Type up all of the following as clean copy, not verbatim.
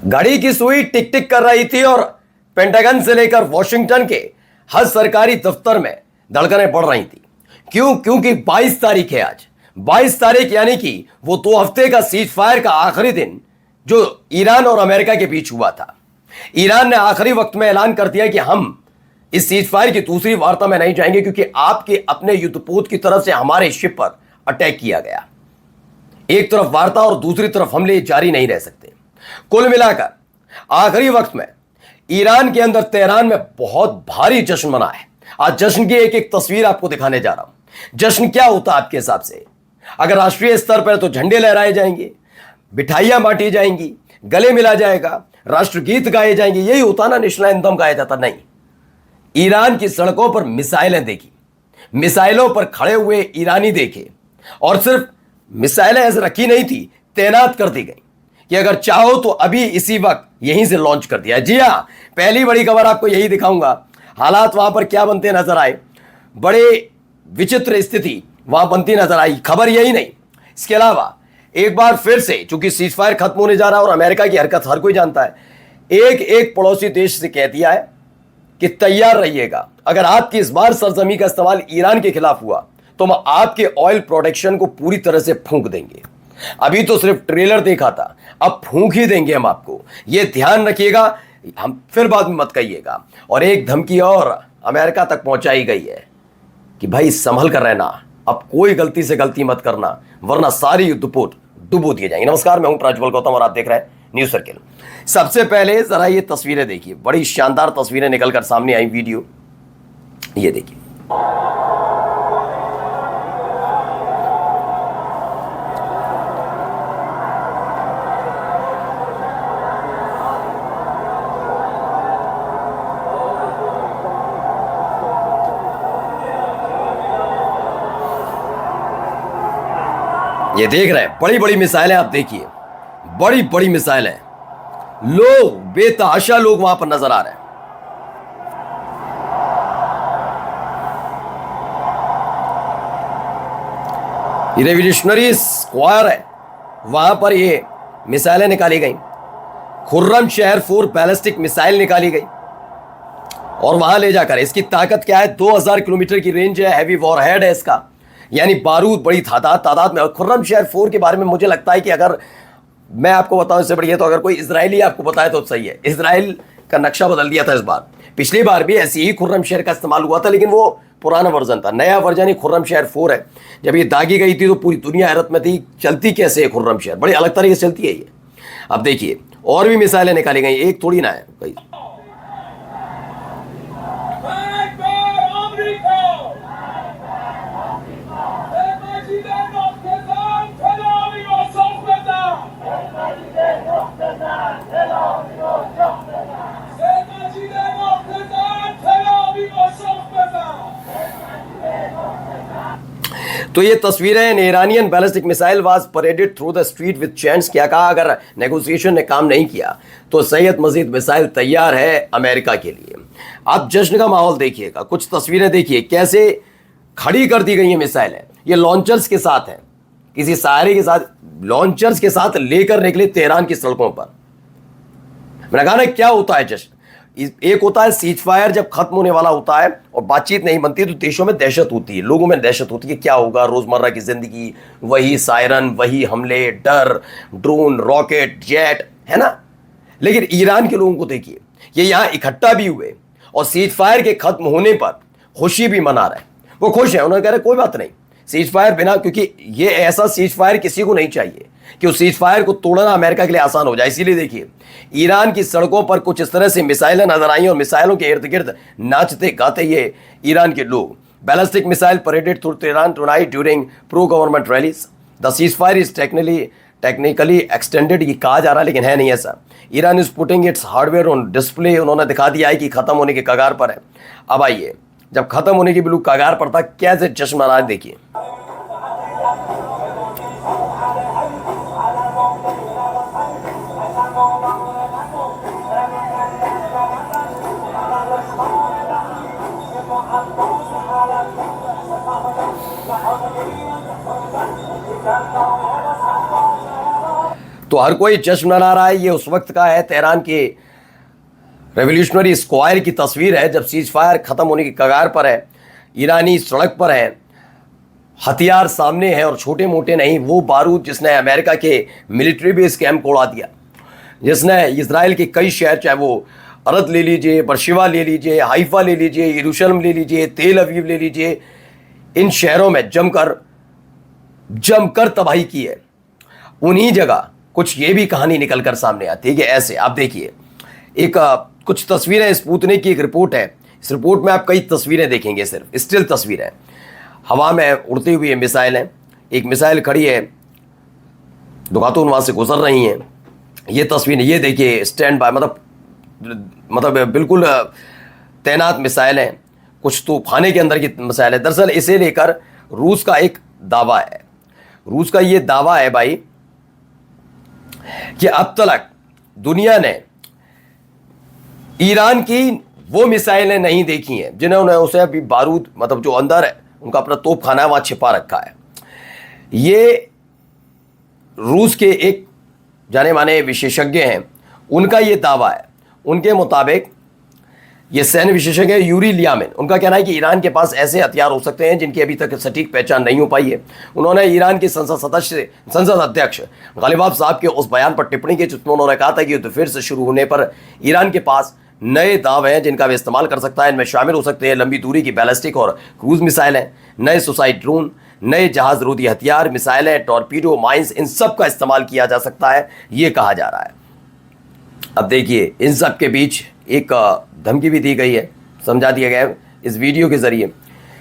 घड़ी की सुई टिक टिक कर रही थी और पेंटागन से लेकर वॉशिंगटन के हर सरकारी दफ्तर में धड़कनें बढ़ रही थी। क्यों? क्योंकि 22 तारीख है आज। 22 तारीख यानी कि वो 2 हफ्ते का सीज फायर का आखिरी दिन जो ईरान और अमेरिका के बीच हुआ था। ईरान ने आखिरी वक्त में ऐलान कर दिया कि हम इस सीज फायर की दूसरी वार्ता में नहीं जाएंगे क्योंकि आपके अपने युद्धपोत की तरफ से हमारे शिप पर अटैक किया गया। एक तरफ वार्ता और दूसरी तरफ हमले जारी नहीं रह सकते। कुल मिलाकर आखिरी वक्त में ईरान के अंदर तेहरान में बहुत भारी जश्न मना है। आज जश्न की एक एक तस्वीर आपको दिखाने जा रहा हूं। जश्न क्या होता है आपके हिसाब से? अगर राष्ट्रीय स्तर पर तो झंडे लहराए जाएंगे, मिठाइयां बांटी जाएंगी, गले मिला जाएगा, राष्ट्रगीत गाए जाएंगे, यही होता ना, नेशनल एंथम गाया जाता। नहीं, ईरान की सड़कों पर मिसाइलें देखी, मिसाइलों पर खड़े हुए ईरानी देखे, और सिर्फ मिसाइलें ऐसे रखी नहीं थी, तैनात कर दी गई कि अगर चाहो तो अभी इसी वक्त यहीं से लॉन्च कर दिया। जी हां, पहली बड़ी खबर आपको यही दिखाऊंगा। हालात वहां पर क्या बनते नजर आए, बड़े विचित्र स्थिति वहां बनती नजर आई। खबर यही नहीं, इसके अलावा एक बार फिर से, चूंकि सीज फायर खत्म होने जा रहा है और अमेरिका की हरकत हर कोई जानता है, एक एक पड़ोसी देश से कह दिया है कि तैयार रहिएगा, अगर आपकी इस बार सरजमी का इस्तेमाल ईरान के खिलाफ हुआ तो हम आपके ऑयल प्रोडक्शन को पूरी तरह से फूंक देंगे। अभी तो सिर्फ ट्रेलर देखा था, अब फूंक ही देंगे हम आपको, यह ध्यान रखिएगा, हम फिर बाद में मत कहिएगा। और एक धमकी और अमेरिका तक पहुंचाई गई है कि भाई संभल कर रहना, अब कोई गलती से गलती मत करना वरना सारी युद्धपोत डुबो दिए जाएंगे। नमस्कार, मैं हूं प्रज्वल गौतम और आप देख रहे हैं न्यूज सर्किल। सबसे पहले जरा ये तस्वीरें देखिए, बड़ी शानदार तस्वीरें निकलकर सामने आई। वीडियो ये देखिए, ये देख रहे हैं बड़ी बड़ी मिसाइलें, आप देखिए बड़ी बड़ी मिसाइलें, लोग बेतहाशा लोग वहां पर नजर आ रहे हैं। ये रेवोल्यूशनरी स्क्वायर है, वहां पर ये मिसाइलें निकाली गई। खुर्रम शहर 4 बैलिस्टिक मिसाइल निकाली गई और वहां ले जाकर, इसकी ताकत क्या है, 2000 किलोमीटर की रेंज है, हैवी वॉरहेड है इसका, यानी बारूद बड़ी तादाद में। और खुर्रम शहर 4 के बारे में मुझे लगता है कि अगर मैं आपको बताऊं इससे बढ़िया तो अगर कोई इजरायली आपको बताए तो सही है। इजराइल का नक्शा बदल दिया था इस बार, पिछली बार भी ऐसी ही खुर्रम शहर का इस्तेमाल हुआ था, लेकिन वो पुराना वर्जन था। नया वर्जन ही खुर्रम शहर 4 है। जब ये दागी गई थी तो पूरी दुनिया हैरत में थी, चलती कैसे है खुर्रम शहर, बड़ी अलग तरीके से चलती है ये। अब देखिए और भी मिसाइलें निकाली गई, एक थोड़ी ना है भाई। तो ये तस्वीरें, Iranian ballistic missile was paraded through the street with chants. क्या कहा, अगर नेगोशिएशन ने काम नहीं किया तो सैयद मजीद मिसाइल तैयार है अमेरिका के लिए। आप जश्न का माहौल देखिएगा, कुछ तस्वीरें देखिए कैसे खड़ी कर दी गई हैं मिसाइलें। ये लॉन्चर्स के साथ हैं, किसी सहारे के साथ, लॉन्चर्स के साथ लेकर निकले तेहरान की सड़कों पर। मैंने कहा ना क्या होता है जश्न, एक होता है सीज फायर जब खत्म होने वाला होता है और बातचीत नहीं बनती तो देशों में दहशत होती है, लोगों में दहशत होती है, क्या होगा, रोजमर्रा की जिंदगी, वही सायरन, वही हमले, डर, ड्रोन, रॉकेट, जेट, है ना। लेकिन ईरान के लोगों को देखिए, ये यहां इकट्ठा भी हुए और सीज फायर के खत्म होने पर खुशी भी मना रहे हैं। वो खुश है, उन्होंने कह रहे कोई बात नहीं, सीज फायर बिना, क्योंकि ये ऐसा सीज फायर किसी को नहीं चाहिए कि उस सीज फायर को तोड़ना अमेरिका के लिए आसान हो जाए। इसीलिए देखिए ईरान की सड़कों पर कुछ इस तरह से मिसाइलें नजर आई और मिसाइलों के इर्द गिर्द नाचते गाते ये ईरान के लोग। Ballistic missile paraded through Tehran tonight during pro government rallies. The ceasefire is technically extended, ये कहा जा रहा है लेकिन है नहीं ऐसा। Iran is putting its hardware on display, उन्होंने दिखा दिया है कि खत्म होने के कगार पर है। अब आइए, जब खत्म होने की बिल्कुल कगार पर था, कैसे जश्न मना, देखिए। तो हर कोई जश्न मना रहा है। ये उस वक्त का है, तेहरान के रेवोल्यूशनरी स्क्वायर की तस्वीर है जब सीज फायर ख़त्म होने की कगार पर है, ईरानी सड़क पर है, हथियार सामने हैं और छोटे मोटे नहीं, वो बारूद जिसने अमेरिका के मिलिट्री बेस कैंप को उड़ा दिया, जिसने इजराइल के कई शहर, चाहे वो अरद ले लीजिए, बरशिवा ले लीजिए, हाइफा ले लीजिए, यरूशलेम ले लीजिए, तेल अवीव ले लीजिए, इन शहरों में जमकर तबाही की है। उन्हीं जगह कुछ ये भी कहानी निकल कर सामने आती है कि ऐसे आप देखिए, एक कुछ तस्वीरें, स्पुतनिक की एक रिपोर्ट है, इस रिपोर्ट में आप कई तस्वीरें देखेंगे, सिर्फ स्टिल तस्वीरें, हवा में उड़ती हुई मिसाइल हैं, एक मिसाइल खड़ी है, दो खातून वहाँ से गुजर रही हैं, ये तस्वीर, ये देखिए स्टैंड बाय, मतलब बिल्कुल तैनात मिसाइल हैं, कुछ तूफाने के अंदर की मिसाइल है। दरअसल इसे लेकर रूस का एक दावा है, रूस का ये दावा है भाई कि अब तक दुनिया ने ईरान की वो मिसाइलें नहीं देखी हैं जिन्होंने उसे अभी बारूद, मतलब जो अंदर है उनका अपना तोप खाना है वहां छिपा रखा है। ये रूस के एक जाने माने विशेषज्ञ हैं, उनका ये दावा है। उनके मुताबिक ये सैन्य विशेषज्ञ यूरी लियामिन, उनका कहना है कि ईरान के पास ऐसे हथियार हो सकते हैं जिनकी अभी तक सटीक पहचान नहीं हो पाई है। उन्होंने ईरान के संसद अध्यक्ष गालिबाफ साहब के उस बयान पर टिप्पणी की जिसमें उन्होंने कहा था कि युद्ध फिर से शुरू होने पर ईरान के पास नए दाव हैं जिनका वे इस्तेमाल कर सकता है। इनमें शामिल हो सकते हैं लंबी दूरी की बैलिस्टिक और क्रूज मिसाइलें, नए सुसाइड ड्रोन, नए जहाज रोधी हथियार, मिसाइलें, टॉर्पीडो, माइंस, इन सब का इस्तेमाल किया जा सकता है, ये कहा जा रहा है। अब देखिए, इन सब के बीच एक धमकी भी दी गई है, समझा दिया गया है इस वीडियो के जरिए।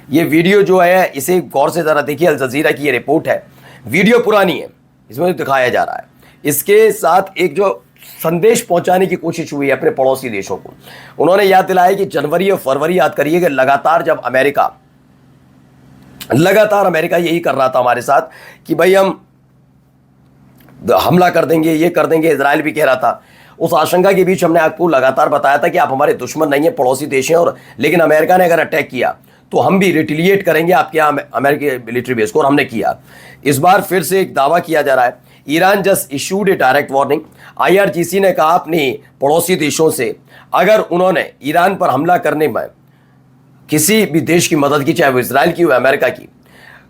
ये वीडियो जो है इसे गौर से ज़रा देखिए, अल जजीरा की ये रिपोर्ट है, वीडियो पुरानी है, इसमें दिखाया जा रहा है। इसके साथ एक जो संदेश पहुंचाने की कोशिश हुई है अपने पड़ोसी देशों को, उन्होंने याद दिलाया कि जनवरी और फरवरी याद करिए कि लगातार अमेरिका यही कर रहा था हमारे साथ कि भाई हम हमला कर देंगे, ये कर देंगे, इजराइल भी कह रहा था। उस आशंका के बीच हमने आपको लगातार बताया था कि आप हमारे दुश्मन नहीं है, पड़ोसी देश हैं, और लेकिन अमेरिका ने अगर अटैक किया तो हम भी रिटिलिएट करेंगे आपके यहाँ अमेरिकी मिलिट्री बेस को, और हमने किया। इस बार फिर से एक दावा किया जा रहा है, ईरान जस्ट इशूड ए डायरेक्ट वार्निंग। IRGC ने कहा अपनी पड़ोसी देशों से अगर उन्होंने ईरान पर हमला करने में किसी भी देश की मदद की, चाहे वो इसराइल की हो अमेरिका की,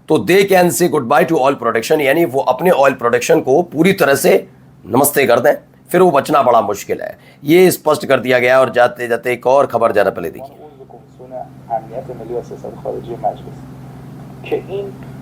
तो they can say good by two oil production, यानी वो अपने ऑयल प्रोडक्शन को पूरी तरह से नमस्ते कर दें, फिर वो बचना बड़ा मुश्किल है। ये स्पष्ट कर दिया गया। और जाते जाते एक और खबर जरा पहले देखिए।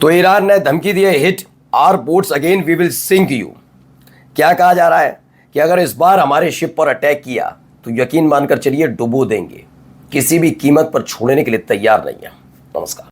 तो ईरान ने धमकी दी है, hit our boats again we will sink you. क्या कहा जा रहा है कि अगर इस बार हमारे शिप पर अटैक किया तो यकीन मानकर चलिए डुबो देंगे, किसी भी कीमत पर छोड़ने के लिए तैयार नहीं है। नमस्कार।